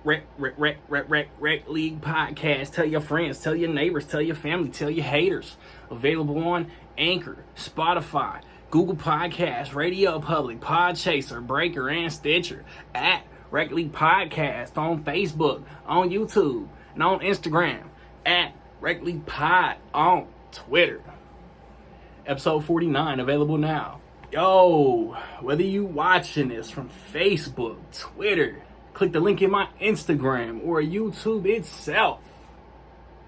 Rec League Podcast. Tell your friends, tell your neighbors, tell your family, tell your haters. Available on Anchor, Spotify, Google Podcasts, Radio Public, Podchaser, Breaker, and Stitcher. At Rec League Podcast on Facebook, on YouTube, and on Instagram. At Rec League Pod on Twitter. Episode 49 available now. Yo, whether you watching this from Facebook, Twitter, click the link in my Instagram or YouTube itself.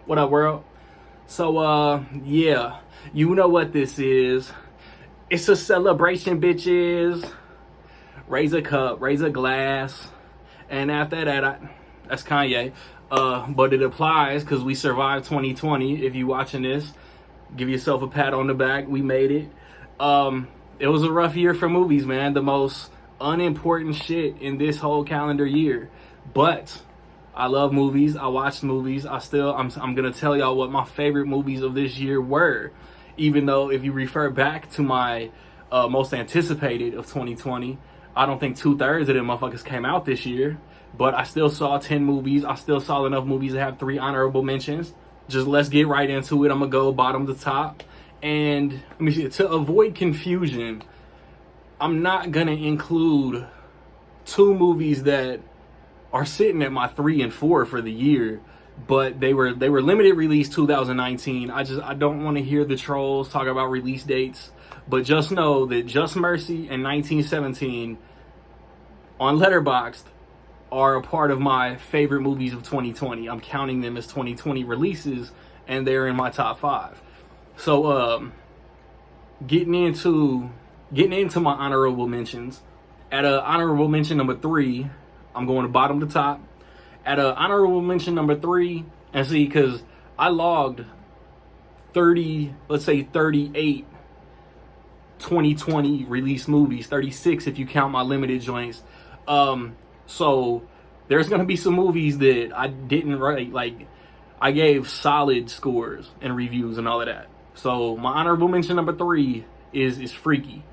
What up, world? So, yeah, you know what this is. It's a celebration, bitches. Raise a cup, raise a glass. And after that, that's Kanye. But it applies because we survived 2020. If you watching this, give yourself a pat on the back. We made it. It was a rough year for movies, man. The most unimportant shit in this whole calendar year. But I love movies. I watched movies. I'm gonna tell y'all what my favorite movies of this year were. Even though if you refer back to my most anticipated of 2020, I don't think 2/3 of them motherfuckers came out this year. But I still saw 10 movies. I still saw enough movies to have 3 honorable mentions. Just let's get right into it. I'm gonna go bottom to top. And let me see, to avoid confusion, I'm not gonna include 2 movies that are sitting at my 3 and 4 for the year, but they were limited release 2019. I don't want to hear the trolls talk about release dates, but just know that Just Mercy and 1917 on Letterboxd are a part of my favorite movies of 2020. I'm counting them as 2020 releases, and they're in my top 5. So, getting into my honorable mentions. At honorable mention number 3, I'm going to bottom to top. At honorable mention number 3, and see, because I logged 38 2020 release movies, 36 if you count my limited joints. So there's going to be some movies that I didn't rate, like I gave solid scores and reviews and all of that. So my honorable mention number 3 is Freaky.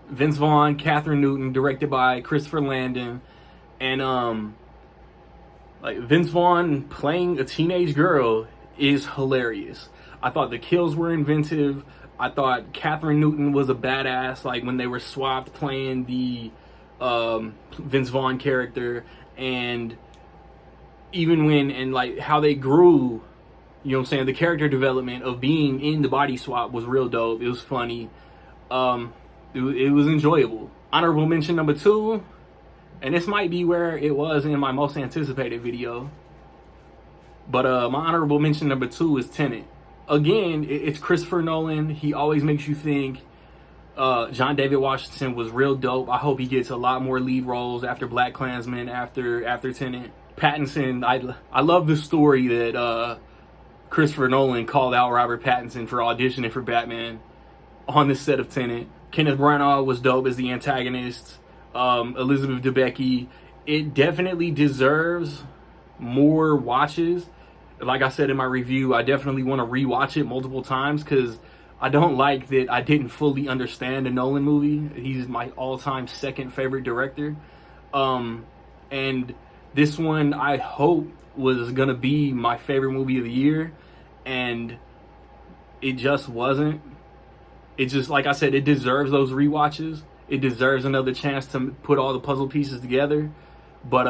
Vince Vaughn, Catherine Newton, directed by Christopher Landon, and like Vince Vaughn playing a teenage girl is hilarious. I thought the kills were inventive. I thought Catherine Newton was a badass, like when they were swapped playing the Vince Vaughn character, and even when and like how they grew. You know what I'm saying? The character development of being in the body swap was real dope. It was funny. It was enjoyable. Honorable mention number 2, and this might be where it was in my most anticipated video, but my honorable mention number 2 is Tenet. Again, it's Christopher Nolan. He always makes you think. John David Washington was real dope. I hope he gets a lot more lead roles after Black Klansman, after Tenet. Pattinson, I love the story that Christopher Nolan called out Robert Pattinson for auditioning for Batman on the set of Tenet. Kenneth Branagh was dope as the antagonist. Elizabeth Debicki. It definitely deserves more watches. Like I said in my review, I definitely want to rewatch it multiple times because I don't like that I didn't fully understand a Nolan movie. He's my all-time second favorite director. And this one, I hope, was going to be my favorite movie of the year. And it just wasn't. It just, like I said, it deserves those rewatches. It deserves another chance to put all the puzzle pieces together. But,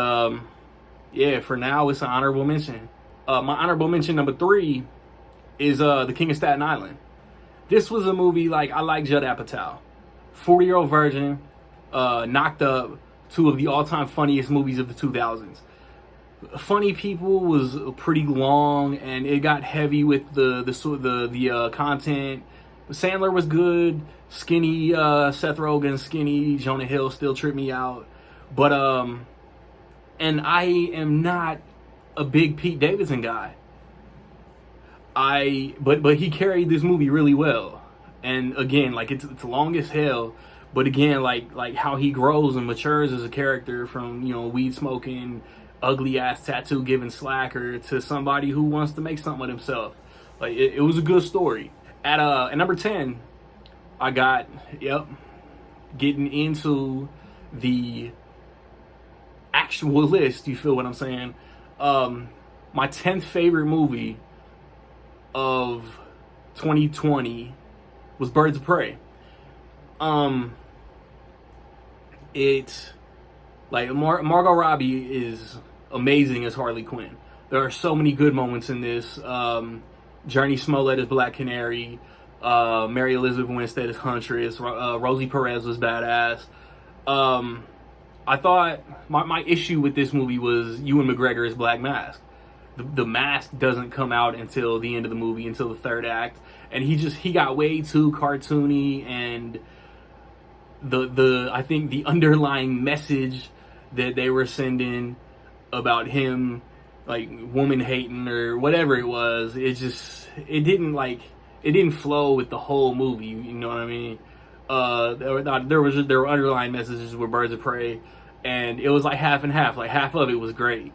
yeah, for now, it's an honorable mention. My honorable mention number 3 is The King of Staten Island. This was a movie, like, I like Judd Apatow. 40-Year-Old Virgin, Knocked Up, 2 of the all-time funniest movies of the 2000s. Funny People was pretty long, and it got heavy with the content. Sandler was good. Skinny Seth Rogen, skinny Jonah Hill still tripped me out. But and I am not a big Pete Davidson guy. But he carried this movie really well. And again, like it's long as hell. But again, like how he grows and matures as a character from, you know, weed smoking, ugly ass tattoo giving slacker to somebody who wants to make something of himself. Like it was a good story. At number 10, I got getting into the actual list. You feel what I'm saying? My 10th favorite movie of 2020 was Birds of Prey. It like Margot Robbie is amazing as Harley Quinn. There are so many good moments in this. Journey Smollett as Black Canary. Mary Elizabeth Winstead as Huntress. Rosie Perez was badass. I thought my issue with this movie was Ewan McGregor as Black Mask. The mask doesn't come out until the end of the movie, until the third act, and he got way too cartoony, and I think the underlying message that they were sending about him, like woman hating or whatever it was, it didn't flow with the whole movie. You know what I mean? There were underlying messages with Birds of Prey, and it was like half and half. Like half of it was great,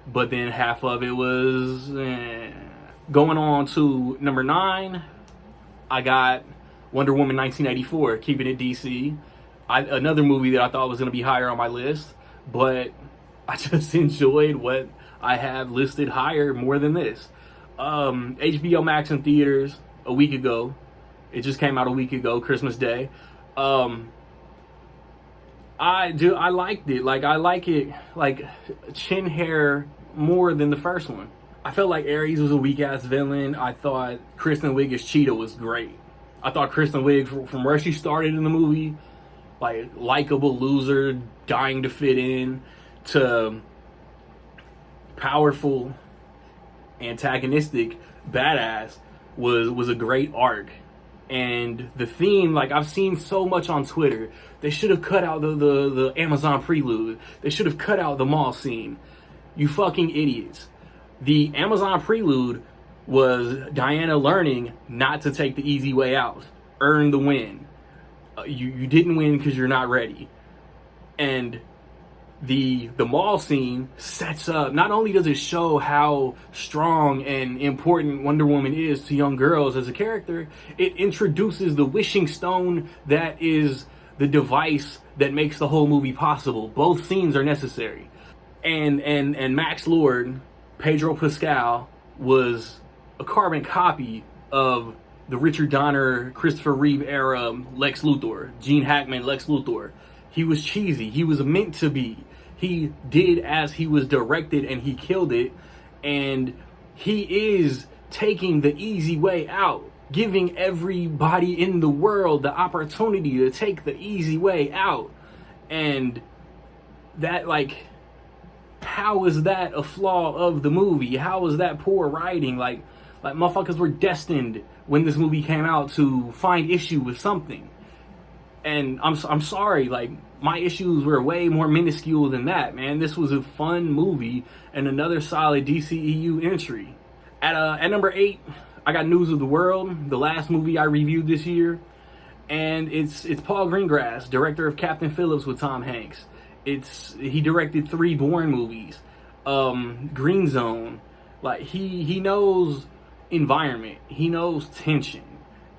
but then half of it was Going on to number 9, I got Wonder Woman 1984, keeping it DC. Another movie that I thought was going to be higher on my list, but I just enjoyed what I have listed higher more than this. HBO Max in theaters a week ago. It just came out a week ago, Christmas Day. I liked it. Like, I like it, like, chin hair more than the first one. I felt like Ares was a weak-ass villain. I thought Kristen Wiig as Cheetah was great. I thought Kristen Wiig, from where she started in the movie, like, likable loser, dying to fit in, to powerful, antagonistic, badass, was a great arc. And the theme, like, I've seen so much on Twitter. They should have cut out the Amazon prelude. They should have cut out the mall scene. You fucking idiots. The Amazon prelude was Diana learning not to take the easy way out. Earn the win. You didn't win because you're not ready. And the mall scene sets up, not only does it show how strong and important Wonder Woman is to young girls as a character, it introduces the wishing stone that is the device that makes the whole movie possible. Both scenes are necessary. And Max Lord, Pedro Pascal, was a carbon copy of the Richard Donner, Christopher Reeve era Lex Luthor, Gene Hackman Lex Luthor. He was cheesy. He was meant to be. He did as he was directed, and he killed it. And he is taking the easy way out, giving everybody in the world the opportunity to take the easy way out. And that, like, how is that a flaw of the movie? How is that poor writing? Like motherfuckers were destined when this movie came out to find issue with something. And I'm sorry, like, my issues were way more minuscule than that, man. This was a fun movie and another solid DCEU entry. At number 8, I got News of the World, the last movie I reviewed this year. And it's Paul Greengrass, director of Captain Phillips with Tom Hanks. He directed 3 Bourne movies. Green Zone. Like, he knows environment. He knows tension.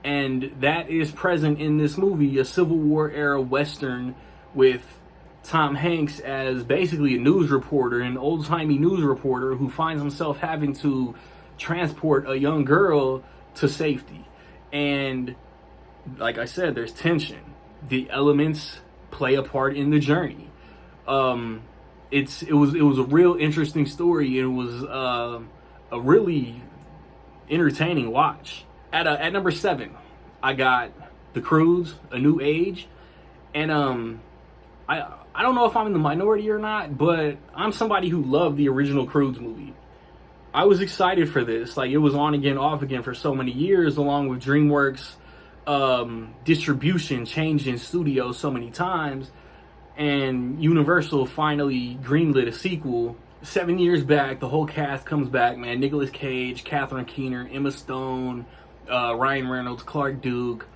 And that is present in this movie, a Civil War era Western with Tom Hanks as basically a news reporter, an old-timey news reporter who finds himself having to transport a young girl to safety. And like I said, there's tension. The elements play a part in the journey. It was a real interesting story. It was a really entertaining watch. At number 7, I got The Croods, A New Age, and I don't know if I'm in the minority or not, but I'm somebody who loved the original Croods movie. I was excited for this. Like, it was on again, off again for so many years, along with DreamWorks distribution changing studios so many times, and Universal finally greenlit a sequel. 7 years back, the whole cast comes back, man. Nicolas Cage, Catherine Keener, Emma Stone, Ryan Reynolds, Clark Duke.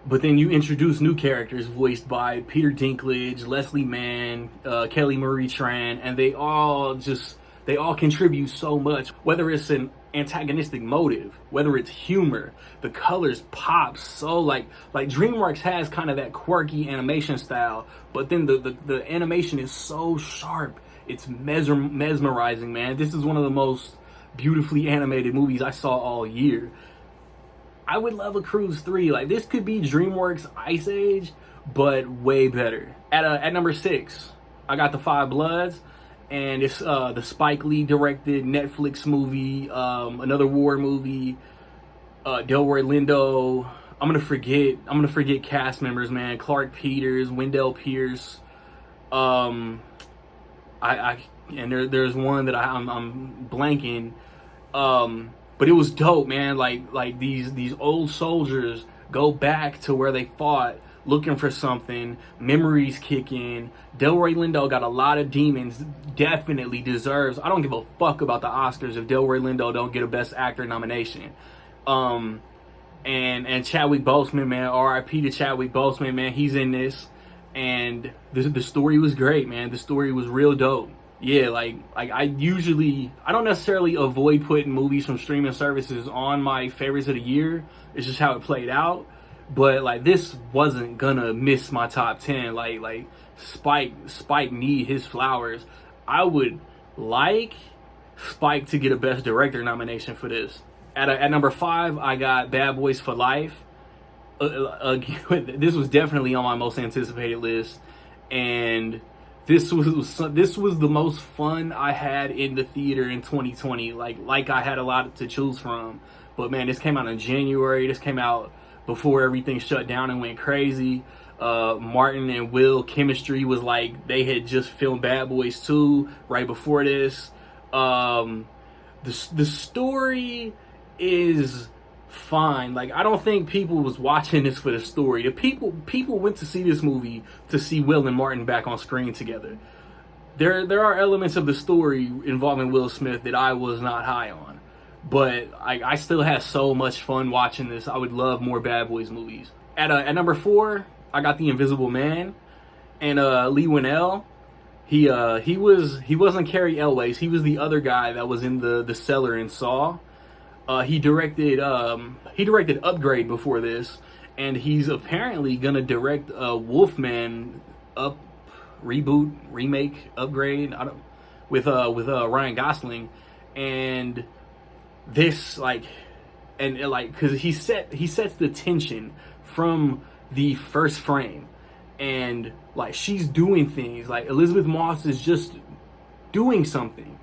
But then you introduce new characters voiced by Peter Dinklage, Leslie Mann, Kelly Marie Tran, and they all contribute so much. Whether it's an antagonistic motive, whether it's humor, the colors pop so like DreamWorks has kind of that quirky animation style, but then the animation is so sharp It's mesmerizing, man. This is one of the most beautifully animated movies I saw all year. I would love a Cruise 3. Like, this could be DreamWorks Ice Age, but way better. At number 6, I got The Five Bloods, and it's the Spike Lee directed Netflix movie, another war movie. Delroy Lindo. I'm gonna forget cast members, man. Clark Peters, Wendell Pierce. I and there's one that I'm blanking. But it was dope, man. Like these old soldiers go back to where they fought, looking for something. Memories kick in. Delroy Lindo got a lot of demons. Definitely deserves. I don't give a fuck about the Oscars if Delroy Lindo don't get a Best Actor nomination. And Chadwick Boseman, man. R.I.P. to Chadwick Boseman, man. He's in this, and the story was great, man. The story was real dope. Yeah, like I don't necessarily avoid putting movies from streaming services on my favorites of the year. It's just how it played out. But like, this wasn't gonna miss my top 10. Like Spike need his flowers. I would like Spike to get a Best Director nomination for this. At number 5, I got Bad Boys for Life. This was definitely on my most anticipated list, and this was the most fun I had in the theater in 2020. Like I had a lot to choose from, but man, this came out in January. This came out before everything shut down and went crazy. Martin and Will chemistry was like they had just filmed Bad Boys 2 right before this. The story is fine. Like, I don't think people was watching this for the story. The people went to see this movie to see Will and Martin back on screen together. There are elements of the story involving Will Smith that I was not high on, but I still had so much fun watching this. I would love more Bad Boys movies. At number 4, I got The Invisible Man, and Lee Winnell. He wasn't Cary Elwes. He was the other guy that was in the cellar in Saw. He directed Upgrade before this, and he's apparently gonna direct Wolfman remake Upgrade with Ryan Gosling, and this because he sets the tension from the first frame, and like she's doing things like Elizabeth Moss is just doing something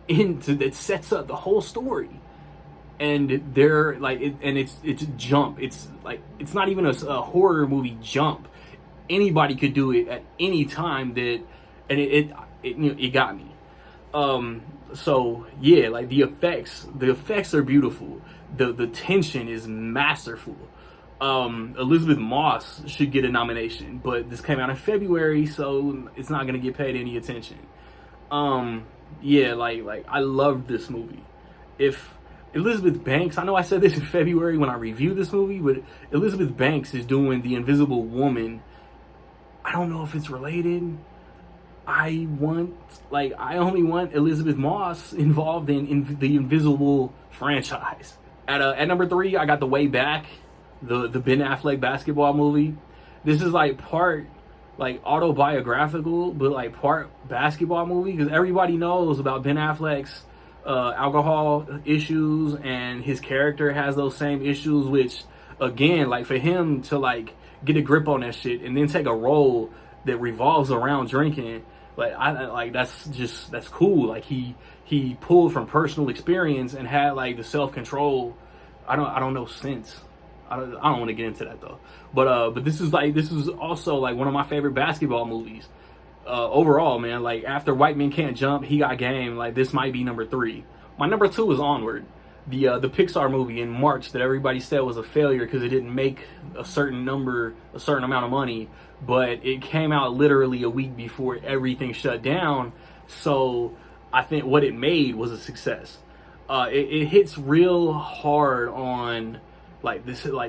that sets up the whole story. And they're like, it's a jump. It's like, it's not even a horror movie jump. Anybody could do it at any time. It got me. So yeah, like the effects are beautiful. The tension is masterful. Elizabeth Moss should get a nomination, but this came out in February, so it's not gonna get paid any attention. Yeah, like I loved this movie. If Elizabeth Banks, I know I said this in February when I reviewed this movie, but Elizabeth Banks is doing The Invisible Woman. I don't know if it's related. I only want Elizabeth Moss involved in the Invisible franchise. At number 3, I got The Way Back, the Ben Affleck basketball movie. This is like part like autobiographical, but like part basketball movie, because everybody knows about Ben Affleck's alcohol issues, and his character has those same issues, which again, like for him to like get a grip on that shit and then take a role that revolves around drinking, that's cool. Like he pulled from personal experience and had like the self-control. I don't know sense. I don't want to get into that though. But this is also like one of my favorite basketball movies. Overall, man, like after White Men Can't Jump, He Got Game, like this might be number 3. My number 2 is Onward, the Pixar movie in March that everybody said was a failure because it didn't make a certain amount of money, but it came out literally a week before everything shut down. So I think what it made was a success. It hits real hard on like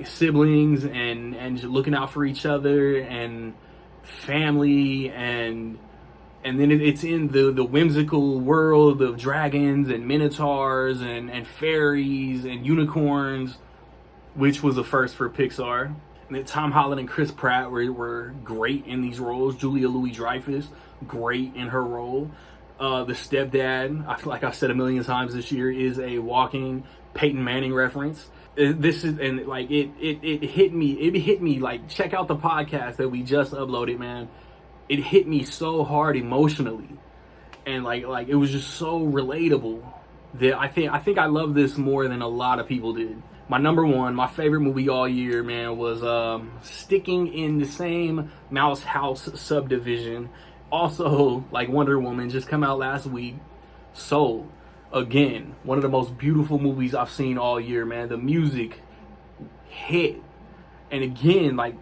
siblings and looking out for each other and family, and then it's in the whimsical world of dragons and minotaurs and fairies and unicorns, which was a first for Pixar. And then Tom Holland and Chris Pratt were great in these roles. Julia Louis-Dreyfus, great in her role. The stepdad, like I said a million times this year, is a walking Peyton Manning reference. This is, and like it hit me. It hit me like, check out the podcast that we just uploaded, man. It hit me so hard emotionally, and like it was just so relatable that I think I love this more than a lot of people did. My number one, my favorite movie all year, man, was sticking in the same Mouse House subdivision. Also, like Wonder Woman, just come out last week. Soul, again, one of the most beautiful movies I've seen all year, man. The music hit, and again, like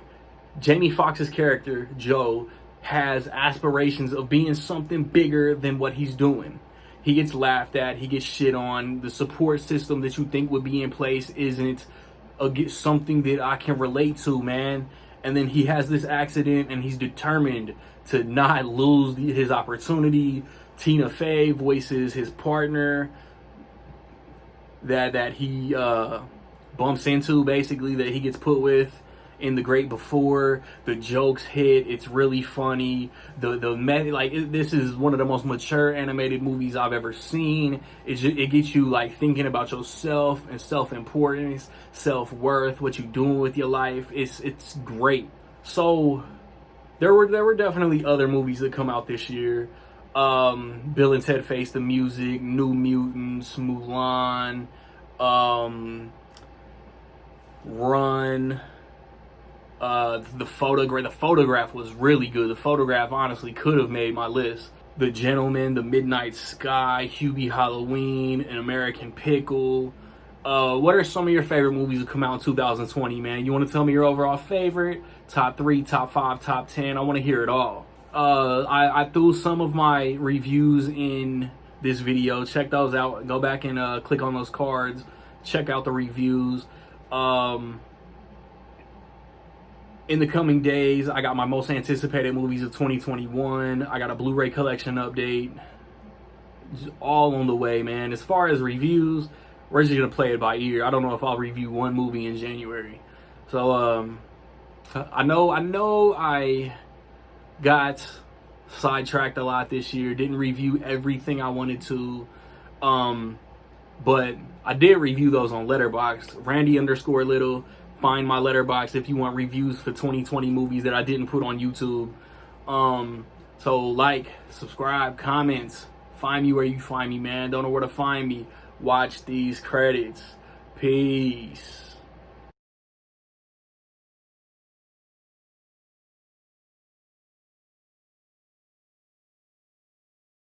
Jamie Foxx's character Joe has aspirations of being something bigger than what he's doing. He gets laughed at, he gets shit on. The support system that you think would be in place isn't something that I can relate to, man. And then he has this accident, and he's determined to not lose his opportunity. Tina Fey voices his partner that he bumps into, basically, that he gets put with in The Great Before. The jokes hit. It's really funny. This is one of the most mature animated movies I've ever seen. It gets you like thinking about yourself and self-importance, self-worth, what you're doing with your life. It's great. So there were definitely other movies that come out this year. Bill and Ted Face the Music, New Mutants, Mulan, Run. The photograph was really good. The photograph honestly could have made my list. The Gentleman, The Midnight Sky, Hubie Halloween, An American Pickle. What are some of your favorite movies that come out in 2020, man? You want to tell me your overall favorite? Top 3, top 5, top 10? I want to hear it all. I threw some of my reviews in this video. Check those out. Go back and click on those cards. Check out the reviews. In the coming days, I got my most anticipated movies of 2021. I got a Blu-ray collection update. Just all on the way, man. As far as reviews, we're just going to play it by ear. I don't know if I'll review one movie in January. So, I know I got sidetracked a lot this year. Didn't review everything I wanted to. But I did review those on Letterboxd. Randy_Little. Find my Letterboxd if you want reviews for 2020 movies that I didn't put on YouTube. So like, subscribe, comments. Find me where you find me, man. Don't know where to find me. Watch these credits. Peace.